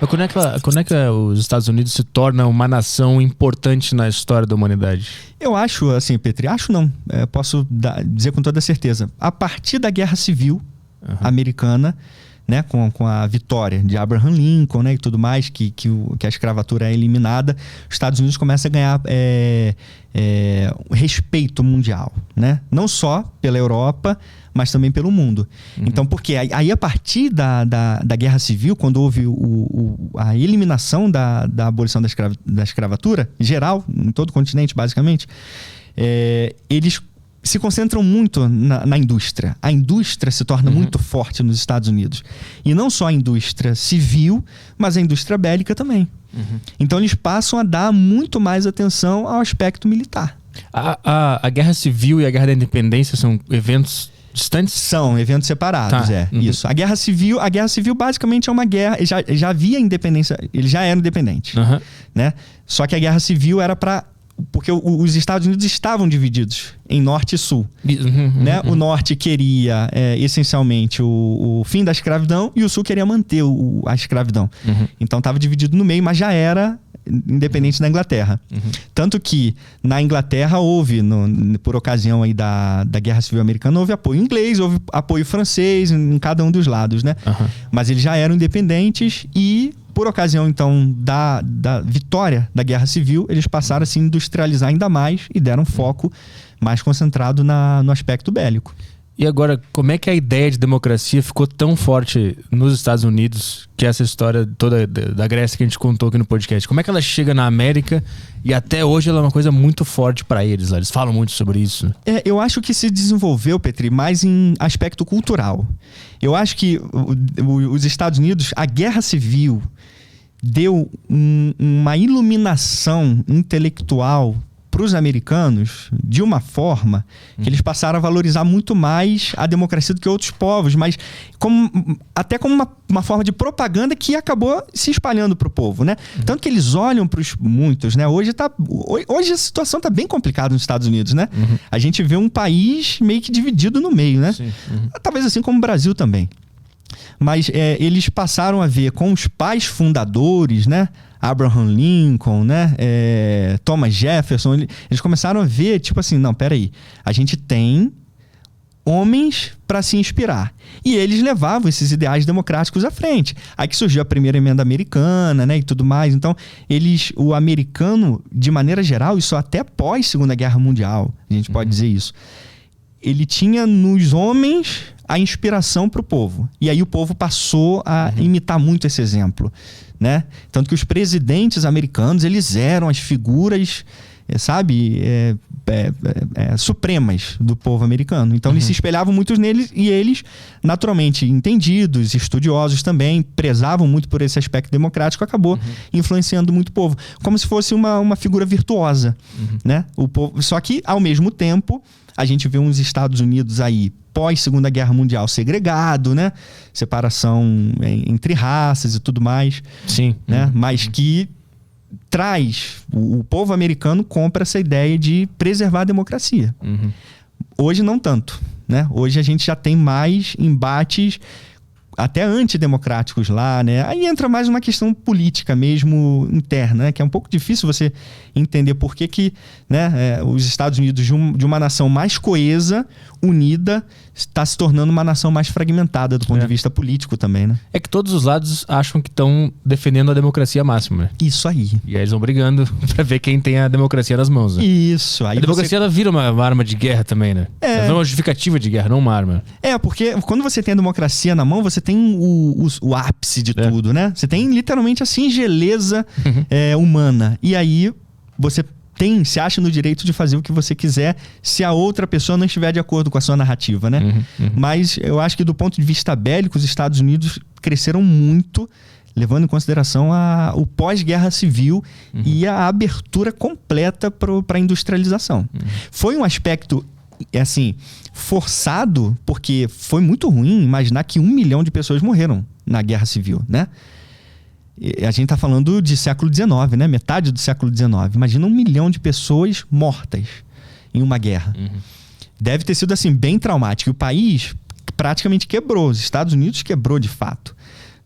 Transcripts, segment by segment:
Mas quando é que os Estados Unidos se tornam uma nação importante na história da humanidade? Eu acho, assim, Petri, acho não. Posso dizer com toda certeza. A partir da Guerra Civil americana, né, com a vitória de Abraham Lincoln, né, e tudo mais, que a escravatura é eliminada, os Estados Unidos começam a ganhar respeito mundial, né? Não só pela Europa, mas também pelo mundo. Então, porque aí a partir da Guerra Civil, quando houve a eliminação da abolição da escravatura, geral, em todo o continente, basicamente, eles se concentram muito na indústria. A indústria se torna muito forte nos Estados Unidos. E não só a indústria civil, mas a indústria bélica também. Então eles passam a dar muito mais atenção ao aspecto militar. A Guerra Civil e a Guerra da Independência são eventos distantes? São eventos separados, isso. A Guerra Civil basicamente é uma guerra. Já havia independência, eles já eram independentes. Né? Só que a Guerra Civil era porque os Estados Unidos estavam divididos em norte e sul. Né? O norte queria, essencialmente, o fim da escravidão e o sul queria manter a escravidão. Então estava dividido no meio, mas já era independente da Inglaterra. Tanto que na Inglaterra houve, por ocasião aí da Guerra Civil Americana, houve apoio inglês, houve apoio francês em cada um dos lados, né? Mas eles já eram independentes e, por ocasião, então, da vitória da Guerra Civil, eles passaram a se industrializar ainda mais e deram foco mais concentrado no aspecto bélico. E agora, como é que a ideia de democracia ficou tão forte nos Estados Unidos, que é essa história toda da Grécia que a gente contou aqui no podcast? Como é que ela chega na América e até hoje ela é uma coisa muito forte para eles lá? Eles falam muito sobre isso. Eu acho que se desenvolveu, Petri, mais em aspecto cultural. Eu acho que os Estados Unidos, a Guerra Civil deu uma iluminação intelectual para os americanos de uma forma que eles passaram a valorizar muito mais a democracia do que outros povos, mas até como uma forma de propaganda que acabou se espalhando para o povo, né? Tanto que eles olham para os muitos, né? Hoje a situação está bem complicada nos Estados Unidos, né? A gente vê um país meio que dividido no meio, né? Talvez assim como o Brasil também. Mas eles passaram a ver com os pais fundadores, né? Abraham Lincoln, né? Thomas Jefferson, eles começaram a ver, tipo assim, não, peraí, a gente tem homens para se inspirar. E eles levavam esses ideais democráticos à frente. Aí que surgiu a primeira emenda americana, né? E tudo mais. Então, o americano, de maneira geral, isso até pós Segunda Guerra Mundial, a gente pode dizer isso, ele tinha nos homens a inspiração para o povo. E aí o povo passou a imitar muito esse exemplo, né? Tanto que os presidentes americanos, eles eram as figuras, sabe, supremas do povo americano. Então eles se espelhavam muito neles e eles, naturalmente entendidos, estudiosos também, prezavam muito por esse aspecto democrático, acabou influenciando muito o povo. Como se fosse uma figura virtuosa, né? O povo, só que, ao mesmo tempo, a gente vê uns Estados Unidos aí, pós-Segunda Guerra Mundial, segregado, né? Separação entre raças e tudo mais. Sim. Né? Mas que traz... O povo americano compra essa ideia de preservar a democracia. Hoje não tanto, né? Hoje a gente já tem mais embates até antidemocráticos lá, né? Aí entra mais uma questão política mesmo, interna, né? Que é um pouco difícil você entender por que né, os Estados Unidos, de uma nação mais coesa, unida, está se tornando uma nação mais fragmentada do ponto de vista político também, né? É que todos os lados acham que estão defendendo a democracia máxima, né? Isso aí. E aí eles vão brigando pra ver quem tem a democracia nas mãos, né? Isso. Aí a democracia, ela vira uma arma de guerra também, né? Ela vira uma justificativa de guerra, não uma arma. Porque quando você tem a democracia na mão, você tem o ápice de tudo, né? Você tem literalmente a singeleza humana. E aí você se acha no direito de fazer o que você quiser se a outra pessoa não estiver de acordo com a sua narrativa, né? Mas eu acho que do ponto de vista bélico, os Estados Unidos cresceram muito, levando em consideração o pós-guerra civil e a abertura completa para a industrialização. Foi um aspecto, assim, forçado, porque foi muito ruim imaginar que 1 milhão de pessoas morreram na guerra civil, né? A gente está falando de século XIX, né? Metade do século XIX. Imagina 1 milhão de pessoas mortas em uma guerra. Deve ter sido assim bem traumático. E o país praticamente quebrou. Os Estados Unidos quebrou de fato,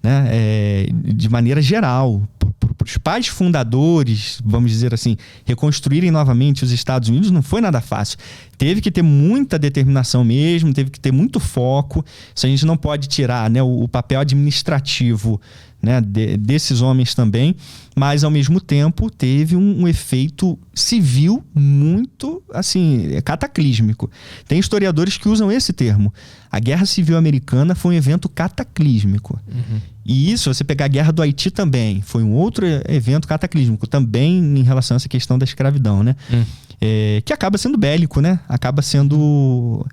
né? De maneira geral, para os pais fundadores, vamos dizer assim, reconstruírem novamente os Estados Unidos, não foi nada fácil. Teve que ter muita determinação mesmo, teve que ter muito foco. Isso a gente não pode tirar, né, o papel administrativo, né, desses homens também, mas ao mesmo tempo teve um efeito civil muito assim, cataclísmico. Tem historiadores que usam esse termo. A Guerra Civil Americana foi um evento cataclísmico. E isso, você pegar a Guerra do Haiti também, foi um outro evento cataclísmico, também em relação a essa questão da escravidão, né? Que acaba sendo bélico, né? Acaba sendo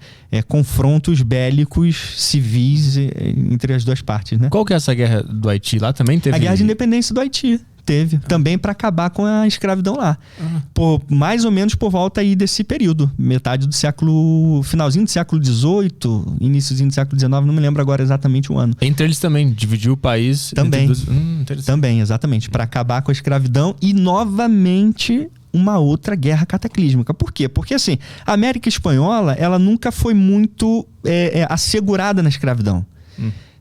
confrontos bélicos civis entre as duas partes, né? Qual que é essa Guerra do Haiti? Lá também teve... A Guerra de Independência do Haiti. Teve. Também para acabar com a escravidão lá. Mais ou menos por volta aí desse período. Metade do século... Finalzinho do século XVIII, iníciozinho do século XIX, não me lembro agora exatamente o ano. Entre eles também, dividiu o país... Também. Também, exatamente. Para acabar com a escravidão e novamente... uma outra guerra cataclísmica. Por quê? Porque assim, a América Espanhola, ela nunca foi muito assegurada na escravidão.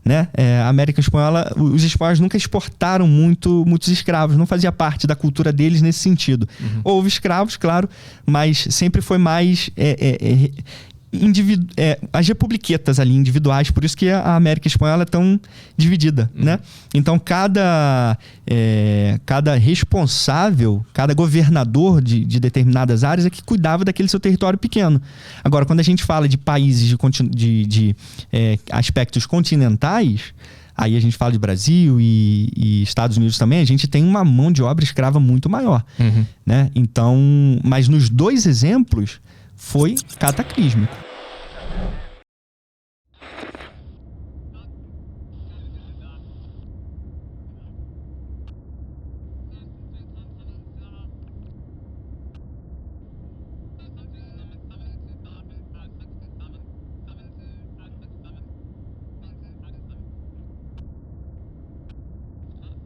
Né? A América Espanhola, os espanhóis nunca exportaram muitos escravos, não fazia parte da cultura deles nesse sentido. Houve escravos, claro, mas sempre foi mais... as republiquetas ali individuais, por isso que a América Espanhola é tão dividida, né? Então cada responsável, cada governador de determinadas áreas é que cuidava daquele seu território pequeno. Agora, quando a gente fala de países de aspectos continentais, aí a gente fala de Brasil e Estados Unidos também, a gente tem uma mão de obra escrava muito maior, né? Então, mas nos dois exemplos foi cataclísmico.